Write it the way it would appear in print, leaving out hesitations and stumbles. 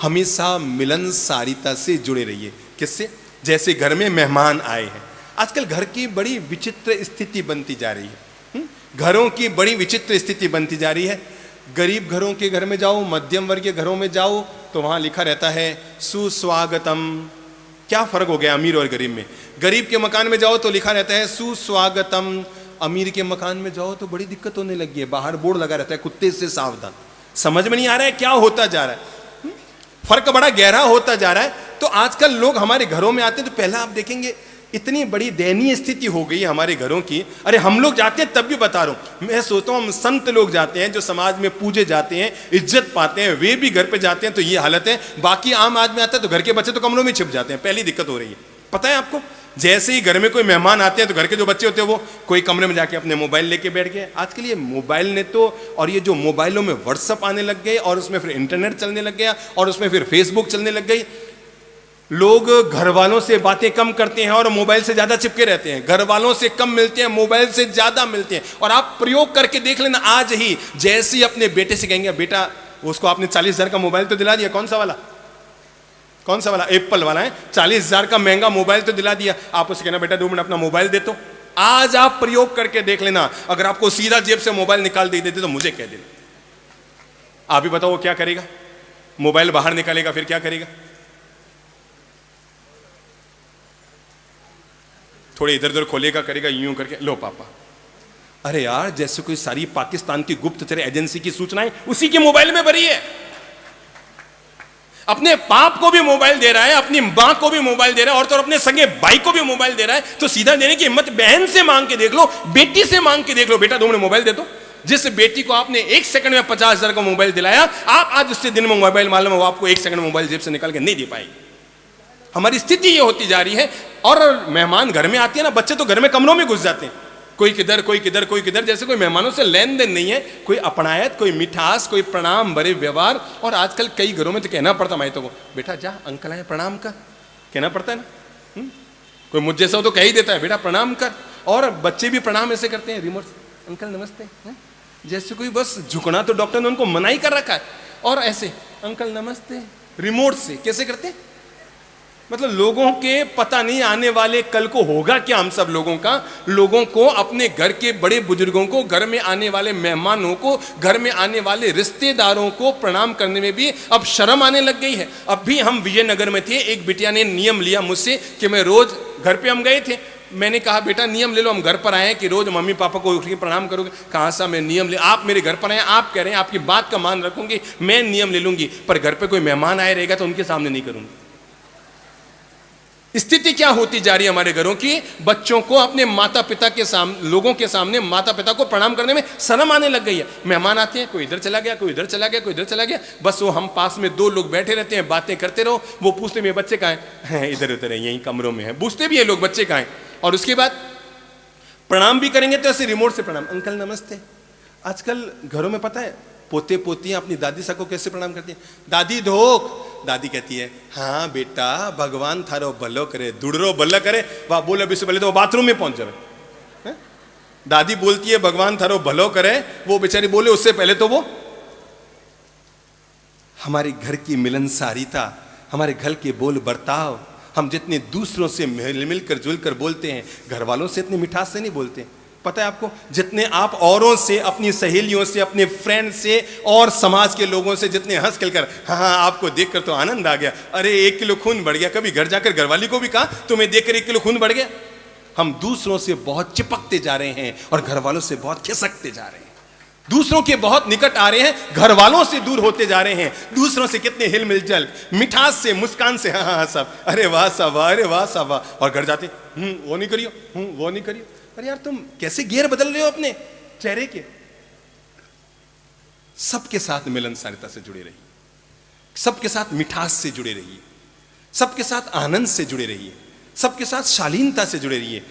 हमेशा मिलनसारिता से जुड़े रहिए। किससे? जैसे घर में मेहमान आए हैं। आजकल घर की बड़ी विचित्र स्थिति बनती जा रही है। घरों की बड़ी विचित्र स्थिति बनती जा रही है। गरीब घरों के घर में जाओ, मध्यम वर्गीय घरों में जाओ तो वहां लिखा रहता है सुस्वागतम। क्या फर्क हो गया अमीर और गरीब में? गरीब के मकान में जाओ तो लिखा रहता है सुस्वागतम, अमीर के मकान में जाओ तो बड़ी दिक्कत होने लगी है, बाहर बोर्ड लगा रहता है कुत्ते से सावधान। समझ में नहीं आ रहा है क्या होता जा रहा है। फर्क बड़ा गहरा होता जा रहा है। तो आजकल लोग हमारे घरों में आते हैं तो पहला आप देखेंगे इतनी बड़ी दयनीय स्थिति हो गई है हमारे घरों की। अरे हम लोग जाते हैं तब भी बता रहा हूं, मैं सोचता हूं हम संत लोग जाते हैं जो समाज में पूजे जाते हैं, इज्जत पाते हैं, वे भी घर पे जाते हैं तो ये हालत है। बाकी आम आदमी आता है तो घर के बच्चे तो कमरों में छिप जाते हैं। पहली दिक्कत हो रही है। पता है आपको, जैसे ही घर में कोई मेहमान आते हैं तो घर के जो बच्चे होते हैं वो कोई कमरे में जाके अपने मोबाइल लेके बैठ गए। आजकल ये मोबाइल ने तो, और ये जो मोबाइलों में व्हाट्सअप आने लग गए और उसमें फिर इंटरनेट चलने लग गया और उसमें फिर फेसबुक चलने लग गई। लोग घर वालों से बातें कम करते हैं और मोबाइल से ज्यादा चिपके रहते हैं। घर वालों से कम मिलते हैं, मोबाइल से ज्यादा मिलते हैं। और आप प्रयोग करके देख लेना, आज ही जैसे ही अपने बेटे से कहेंगे बेटा, उसको आपने 40,000 का मोबाइल तो दिला दिया, कौन सा वाला? कौन सा वाला? एप्पल वाला है। 40,000 का महंगा मोबाइल तो दिला दिया। आप उसे कहना बेटा 2 मिनट अपना मोबाइल दे। तो आज आप प्रयोग करके देख लेना, अगर आपको सीधा जेब से मोबाइल निकाल दे देते तो मुझे कह देना। आप ही बताओ वो क्या करेगा? मोबाइल बाहर निकालेगा फिर क्या करेगा? थोड़े इधर उधर खोलेगा, करेगा यूं करके, लो पापा। अरे यार, जैसे कोई सारी पाकिस्तान की गुप्तचर एजेंसी की सूचनाएं उसी के मोबाइल में भरी है। अपने बाप को भी मोबाइल दे रहा है, अपनी मां को भी मोबाइल दे रहा है, और तो अपने सगे भाई को भी मोबाइल दे रहा है। तो सीधा देने की हिम्मत बहन से मांग के देख लो, बेटी से मांग के देख लो, बेटा 2 मिनट मोबाइल दे दो। जिस बेटी को आपने 1 सेकंड में 50,000 का मोबाइल दिलाया, आप आज उससे दिन में मोबाइल मालूम है वो आपको 1 सेकंड में मोबाइल जेब से निकाल के नहीं दे पाएगी। हमारी स्थिति ये होती जा रही है। और मेहमान घर में आते हैं ना, बच्चे तो घर में कमरों में घुस जाते हैं, कोई किधर कोई किधर कोई किधर, जैसे कोई मेहमानों से लेन देन नहीं है, कोई अपनायत, कोई मिठास, कोई प्रणाम भरे व्यवहार। और आजकल कई घरों में तो कहना पड़ता मैं तो को, बेटा जा अंकल आए प्रणाम कर, कहना पड़ता है ना। कोई मुझ जैसा हो तो कह ही देता है बेटा प्रणाम कर। और बच्चे भी प्रणाम ऐसे करते हैं, रिमोट से अंकल नमस्ते, जैसे कोई बस झुकना तो डॉक्टर ने उनको मना ही कर रखा है। और ऐसे अंकल नमस्ते रिमोट से कैसे करते हैं? मतलब लोगों के पता नहीं आने वाले कल को होगा क्या हम सब लोगों का। लोगों को, अपने घर के बड़े बुजुर्गों को, घर में आने वाले मेहमानों को, घर में आने वाले रिश्तेदारों को प्रणाम करने में भी अब शर्म आने लग गई है। अब भी हम विजयनगर में थे, एक बिटिया ने नियम लिया मुझसे कि मैं रोज, घर पे हम गए थे, मैंने कहा बेटा नियम ले लो, हम घर पर आए हैं कि रोज मम्मी पापा को उठ के प्रणाम करोगे। कहाँ सा मैं नियम ले, आप मेरे घर पर आए, आप कह रहे हैं आपकी बात का मान रखूंगी, मैं नियम ले लूंगी, पर घर पे कोई मेहमान आए रहेगा तो उनके सामने नहीं करूंगी। स्थिति क्या होती जा रही है हमारे घरों की? बच्चों को अपने माता पिता के सामने, लोगों के सामने माता पिता को प्रणाम करने में शर्म आने लग गई है। मेहमान आते हैं, कोई इधर चला गया, कोई इधर चला गया, कोई इधर चला गया, बस वो हम पास में 2 लोग बैठे रहते हैं, बातें करते रहो। वो पूछते मेरे बच्चे कहाँ हैं? इधर उधर है, यहीं कमरों में है। पूछते भी है लोग बच्चे कहाँ हैं। और उसके बाद प्रणाम भी करेंगे तो ऐसे रिमोट से प्रणाम, अंकल नमस्ते। आजकल घरों में पता है पोते पोतियां अपनी दादी सा को कैसे प्रणाम करती हैं? दादी धोक। दादी कहती है हाँ बेटा भगवान थारो भलो करे, दुड़रो भला करे। वह बोले अभी से पहले तो वो बाथरूम में पहुंच जाए। दादी बोलती है भगवान थारो भलो करे, वो बेचारी बोले उससे पहले तो वो। हमारे घर की मिलनसारिता, हमारे घर के बोल बर्ताव, हम जितने दूसरों से मिलकर जुलकर बोलते हैं, घर वालों से इतनी मिठास से नहीं बोलते। पता है आपको, जितने आप औरों से, अपनी सहेलियों से, अपने फ्रेंड से और समाज के लोगों से जितने हंस खेलकर, हाँ आपको देखकर तो आनंद आ गया, अरे 1 किलो खून बढ़ गया, कभी घर जाकर घरवाली को भी कहा तुम्हें देखकर 1 किलो खून बढ़ गया। हम दूसरों से बहुत चिपकते जा रहे हैं और घर वालों से बहुत खिसकते जा रहे हैं। दूसरों के बहुत निकट आ रहे हैं, घर वालों से दूर होते जा रहे हैं। दूसरों से कितने हिल मिल जल, मिठास से, मुस्कान से, हाँ हाँ सब, अरे वाह साहब, अरे वाह साहब, और घर जाते वो नहीं करियो, वो नहीं करियो। अरे यार तुम कैसे गियर बदल रहे हो अपने चेहरे के। सबके साथ मिलनसारिता से जुड़े रहिए, सबके साथ मिठास से जुड़े रहिए, सबके साथ आनंद से जुड़े रहिए, सबके साथ शालीनता से जुड़े रहिए।